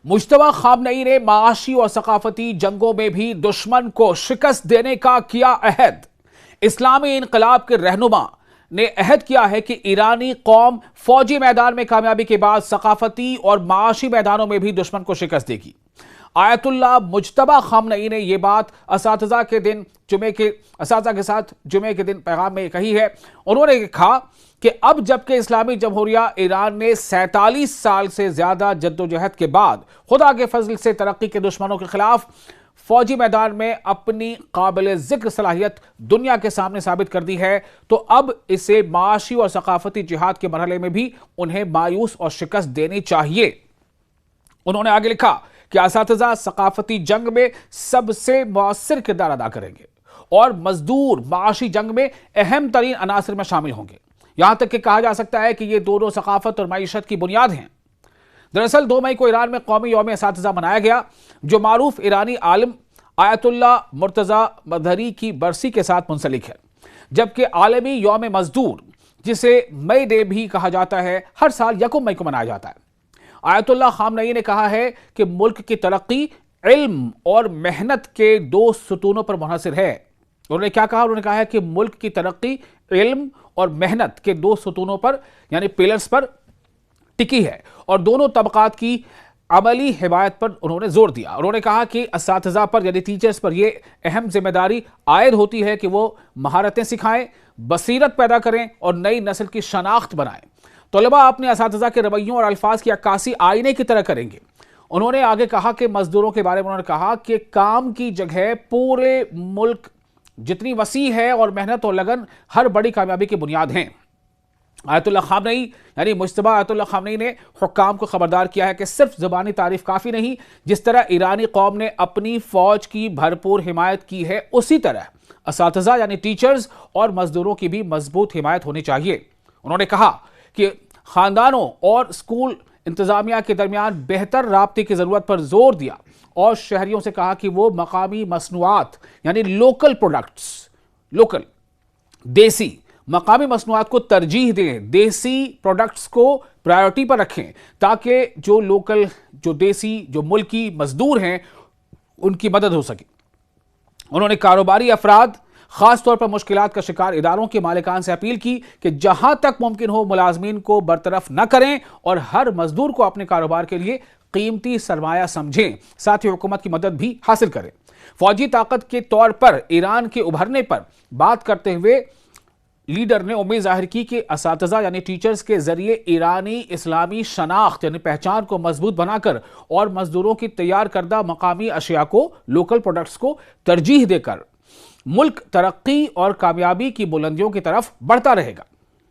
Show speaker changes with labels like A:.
A: मुज्तबा खामनई ने माशी और सकाफती जंगों में भी दुश्मन को शिकस्त देने का किया अहद। इस्लामी इनकलाब के रहनुमा ने अहद किया है कि ईरानी कौम फौजी मैदान में कामयाबी के बाद सकाफती और माशी मैदानों में भी दुश्मन को शिकस्त देगी। आयतुल्लाह मुज्तबा खामनई ने यह बात असातिज़ा के साथ जुमे के दिन पैगाम में कही है। उन्होंने कहा कि अब जबकि इस्लामी जमहूरिया ईरान ने 47 साल से ज्यादा जद्दोजहद के बाद खुदा के फजल से तरक्की के दुश्मनों के खिलाफ फौजी मैदान में अपनी काबिल जिक्र सलाहियत दुनिया के सामने साबित कर दी है, तो अब इसे माशी और सकाफती जिहाद के मरहले में भी उन्हें मायूस और शिकस्त देनी चाहिए। उन्होंने आगे लिखा कि असातिज़ा सकाफती जंग में सबसे मुअस्सिर किरदार अदा करेंगे और मजदूर माशी जंग में अहम तरीन अनासर में शामिल होंगे। यहां तक कि कहा जा सकता है कि ये दोनों सकाफत और मईशत की बुनियाद हैं। दरअसल 2 मई को ईरान में कौमी यौम असातिज़ा मनाया गया, जो मारूफ ईरानी आलिम आयतुल्लाह मुर्तज़ा मदहरी की बरसी के साथ मुंसलिक है, जबकि आलमी यौम मजदूर, जिसे मई डे भी कहा जाता है, हर साल 1 मई को मनाया जाता है। आयतुल्लाह खामनई ने कहा है कि मुल्क की तरक्की इल्म और मेहनत के 2 सुतूनों पर मुनहसर है। उन्होंने क्या कहा? उन्होंने कहा है कि मुल्क की तरक्की इल्म और मेहनत के 2 सुतूनों पर यानी पिलर्स पर टिकी है और दोनों तबकात की अमली हिमायत पर उन्होंने जोर दिया। उन्होंने कहा कि असातिज़ा पर यानी टीचर्स पर यह अहम जिम्मेदारी आयद होती है कि वो महारतें सिखाएं, बसीरत पैदा करें और नई नस्ल की शनाख्त बनाएं। तलबा अपने असातिज़ा के रवैयों और अल्फाज की अक्कासी आईने की तरह करेंगे। उन्होंने आगे कहा कि मजदूरों के बारे में उन्होंने कहा कि काम की जगह पूरे मुल्क जितनी वसी है और मेहनत और लगन हर बड़ी कामयाबी की बुनियाद हैं। आयतुल्लाह खामनई यानी मुज्तबा आयतुल्लाह खामनई ने हुक्काम को खबरदार किया है कि सिर्फ ज़बानी तारीफ काफ़ी नहीं, जिस तरह ईरानी कौम ने अपनी फ़ौज की भरपूर हिमायत की है, उसी तरह असातिज़ा यानी टीचर्स और मजदूरों की भी मजबूत हिमायत होनी चाहिए। उन्होंने कहा कि ख़ानदानों और स्कूल इंतज़ामिया के दरमियान बेहतर राब्ते की ज़रूरत पर जोर दिया और शहरियों से कहा कि वो मकामी मसनूआत यानी लोकल प्रोडक्ट्स, लोकल देसी मकामी मसनूआत को तरजीह दें, देसी प्रोडक्ट्स को प्रायोरिटी पर रखें, ताकि जो लोकल, जो देसी, जो मुल्की मजदूर हैं उनकी मदद हो सके। उन्होंने कारोबारी अफराद, खास तौर पर मुश्किलात का शिकार इदारों के मालिकान से अपील की कि जहां तक मुमकिन हो मुलाजमीन को बरतरफ न करें और हर मजदूर को अपने कारोबार के लिए कीमती सरमाया समझें, साथ ही हुकूमत की मदद भी हासिल करें। फौजी ताकत के तौर पर ईरान के उभरने पर बात करते हुए लीडर ने उम्मीद जाहिर की कि असातिज़ा यानी टीचर्स के जरिए ईरानी इस्लामी शनाख्त यानी पहचान को मजबूत बनाकर और मजदूरों की तैयार करदा मकामी अशिया को, लोकल प्रोडक्ट्स को तरजीह देकर मुल्क तरक्की और कामयाबी की बुलंदियों की तरफ बढ़ता रहेगा।